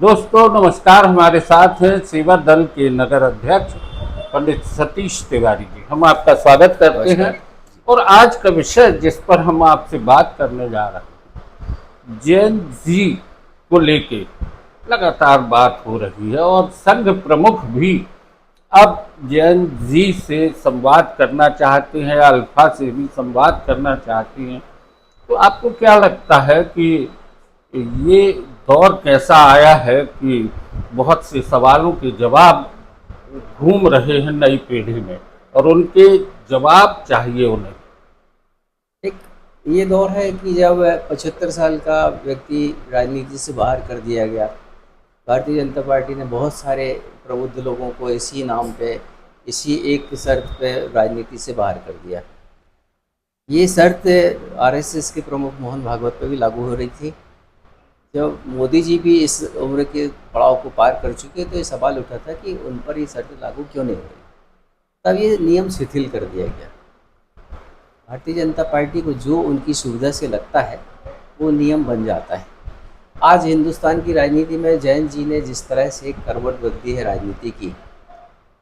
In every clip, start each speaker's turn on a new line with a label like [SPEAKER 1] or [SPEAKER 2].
[SPEAKER 1] दोस्तों नमस्कार। हमारे साथ हैं सेवा दल के नगर अध्यक्ष पंडित सतीश तिवारी जी। हम आपका स्वागत करते हैं। और आज का विषय जिस पर हम आपसे बात करने जा रहे हैं, जेन जी को लेके लगातार बात हो रही है और संघ प्रमुख भी अब जेन जी से संवाद करना चाहते हैं, अल्फा से भी संवाद करना चाहते हैं। तो आपको क्या लगता है कि ये दौर कैसा आया है कि बहुत से सवालों के जवाब घूम रहे हैं नई पीढ़ी में और उनके जवाब चाहिए उन्हें?
[SPEAKER 2] एक ये दौर है कि जब 75 साल का व्यक्ति राजनीति से बाहर कर दिया गया। भारतीय जनता पार्टी ने बहुत सारे प्रबुद्ध लोगों को इसी नाम पे, इसी एक शर्त पे राजनीति से बाहर कर दिया। ये शर्त आरएसएस के प्रमुख मोहन भागवत पे भी लागू हो रही थी। जब मोदी जी भी इस उम्र के पड़ाव को पार कर चुके तो ये सवाल उठा था कि उन पर ये शर्त लागू क्यों नहीं हो रही। तब ये नियम शिथिल कर दिया गया। भारतीय जनता पार्टी को जो उनकी सुविधा से लगता है वो नियम बन जाता है। आज हिंदुस्तान की राजनीति में जैन जी ने जिस तरह से करवट बदली है राजनीति की,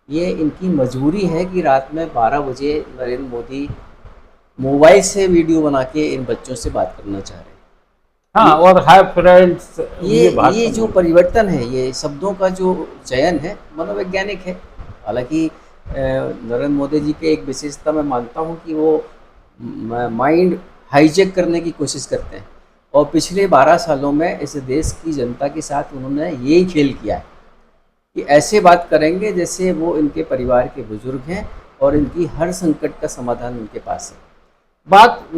[SPEAKER 2] ये इनकी मजबूरी है कि रात में 12 बजे नरेंद्र मोदी मोबाइल से वीडियो बना के इन बच्चों से बात करना चाह रहे हैं।
[SPEAKER 1] हाँ, और हाय फ्रेंड्स
[SPEAKER 2] ये ये
[SPEAKER 1] भाषण
[SPEAKER 2] जो परिवर्तन है, ये शब्दों का जो चयन है, मनोवैज्ञानिक है। हालांकि नरेंद्र मोदी जी के एक विशेषता मैं मानता हूँ कि वो माइंड हाईजैक करने की कोशिश करते हैं। और पिछले 12 सालों में इस देश की जनता के साथ उन्होंने यही खेल किया है कि ऐसे बात करेंगे जैसे वो इनके परिवार के बुजुर्ग हैं और इनकी हर संकट का समाधान उनके पास है।
[SPEAKER 1] बात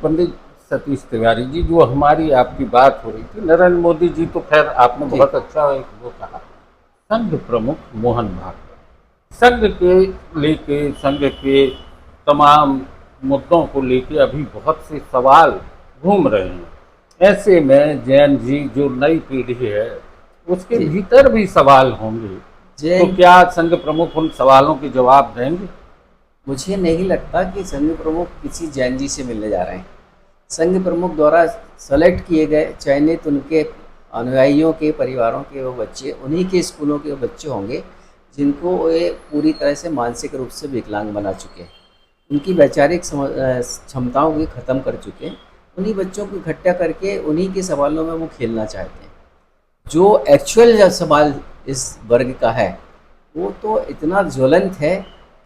[SPEAKER 1] पंडित सतीश तिवारी जी, जो हमारी आपकी बात हो रही थी, नरेंद्र मोदी जी तो खैर आपने बहुत अच्छा एक वो कहा। संघ प्रमुख मोहन भागवत संघ के लेके, संघ के तमाम मुद्दों को लेके अभी बहुत से सवाल घूम रहे हैं। ऐसे में जैन जी जो नई पीढ़ी है उसके
[SPEAKER 2] जी,
[SPEAKER 1] भीतर भी सवाल होंगे। तो
[SPEAKER 2] जैन
[SPEAKER 1] क्या संघ प्रमुख उन सवालों के जवाब देंगे?
[SPEAKER 2] मुझे नहीं लगता कि संघ प्रमुख किसी जैन जी से मिलने जा रहे हैं। संघ प्रमुख द्वारा सेलेक्ट किए गए चयनित उनके अनुयायियों के परिवारों के वो बच्चे, उन्हीं के स्कूलों के वो बच्चे होंगे जिनको वे पूरी तरह से मानसिक रूप से विकलांग बना चुके हैं, उनकी वैचारिक क्षमताओं को ख़त्म कर चुके हैं। उन्हीं बच्चों को इकट्ठा करके उन्हीं के सवालों में वो खेलना चाहते हैं। जो एक्चुअल सवाल इस वर्ग का है वो तो इतना ज्वलंत है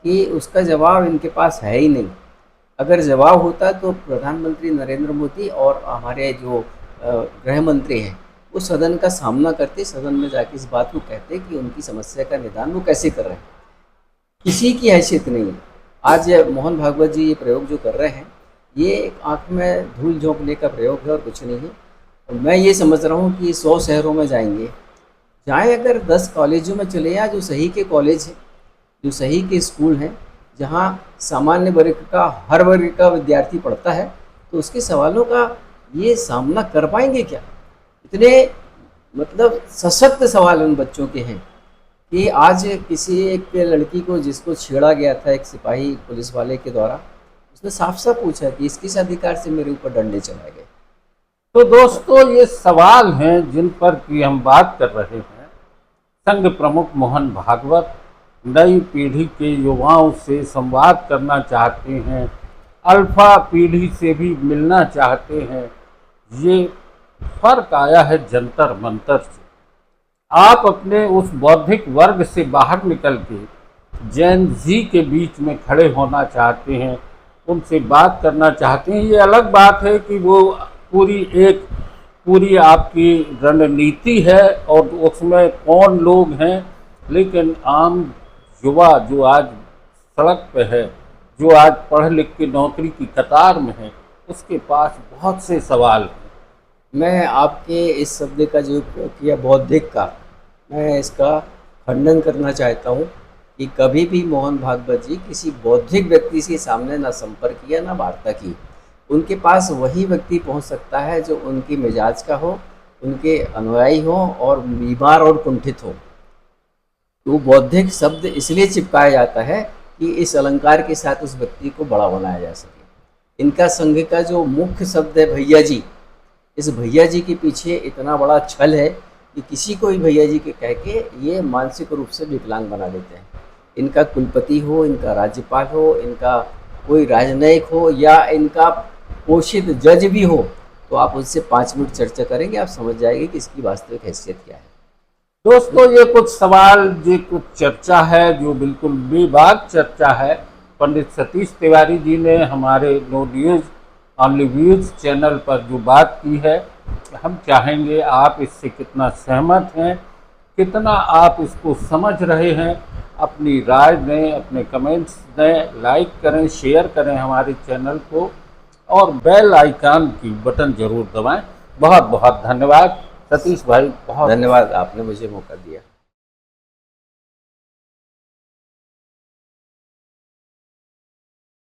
[SPEAKER 2] कि उसका जवाब इनके पास है ही नहीं। अगर जवाब होता तो प्रधानमंत्री नरेंद्र मोदी और हमारे जो गृह मंत्री हैं वो सदन का सामना करते, सदन में जाके इस बात को कहते कि उनकी समस्या का निदान वो कैसे कर रहे हैं। किसी की हैसियत नहीं है। आज मोहन भागवत जी ये प्रयोग जो कर रहे हैं, ये एक आँख में धूल झोंकने का प्रयोग है और कुछ नहीं है। और मैं ये समझ रहा हूँ कि 100 शहरों में जाएंगे, चाहे अगर 10 कॉलेजों में चले जाएं जो सही के कॉलेज हैं, जो सही के स्कूल हैं, जहाँ सामान्य वर्ग का, हर वर्ग का विद्यार्थी पढ़ता है, तो उसके सवालों का ये सामना कर पाएंगे क्या? इतने मतलब सशक्त सवाल उन बच्चों के हैं कि आज किसी एक लड़की को जिसको छेड़ा गया था एक सिपाही पुलिस वाले के द्वारा, उसने साफ साफ पूछा कि इस किस अधिकार से मेरे ऊपर डंडे चलाए गए।
[SPEAKER 1] तो दोस्तों ये सवाल हैं जिन पर कि हम बात कर रहे हैं। संघ प्रमुख मोहन भागवत नई पीढ़ी के युवाओं से संवाद करना चाहते हैं, अल्फा पीढ़ी से भी मिलना चाहते हैं। ये फर्क आया है जंतर मंतर से। आप अपने उस बौद्धिक वर्ग से बाहर निकल के जैन जी के बीच में खड़े होना चाहते हैं, उनसे बात करना चाहते हैं। ये अलग बात है कि वो पूरी आपकी रणनीति है और उसमें कौन लोग हैं, लेकिन आम युवा जो आज सड़क पे है, जो आज पढ़ लिख के नौकरी की कतार में है, उसके पास बहुत से सवाल हैं।
[SPEAKER 2] मैं आपके इस शब्द का जो उपयोग किया बौद्धिक का, मैं इसका खंडन करना चाहता हूँ कि कभी भी मोहन भागवत जी किसी बौद्धिक व्यक्ति के सामने ना संपर्क किया ना वार्ता की। उनके पास वही व्यक्ति पहुँच सकता है जो उनकी मिजाज का हो, उनके अनुयायी हो और बीमार और कुंठित हो। तो बौद्धिक शब्द इसलिए चिपकाया जाता है कि इस अलंकार के साथ उस व्यक्ति को बड़ा बनाया जा सके। इनका संघ का जो मुख्य शब्द है भैया जी, इस भैया जी के पीछे इतना बड़ा छल है कि किसी को भी भैया जी के कह के ये मानसिक रूप से विकलांग बना देते हैं। इनका कुलपति हो, इनका राज्यपाल हो, इनका कोई राजनयिक हो या इनका पोषित जज भी हो, तो आप उससे 5 मिनट चर्चा करेंगे, आप समझ जाएंगे कि इसकी वास्तविक हैसियत क्या है।
[SPEAKER 1] दोस्तों, ये कुछ सवाल, ये कुछ चर्चा है जो बिल्कुल बेबाक चर्चा है। पंडित सतीश तिवारी जी ने हमारे no news only views channel पर जो बात की है, हम चाहेंगे आप इससे कितना सहमत हैं, कितना आप इसको समझ रहे हैं, अपनी राय दें, अपने कमेंट्स दें, लाइक करें, शेयर करें हमारे चैनल को और बेल आइकन की बटन जरूर दबाएं। बहुत बहुत धन्यवाद सतीश भाई, बहुत
[SPEAKER 2] धन्यवाद, आपने मुझे मौका दिया।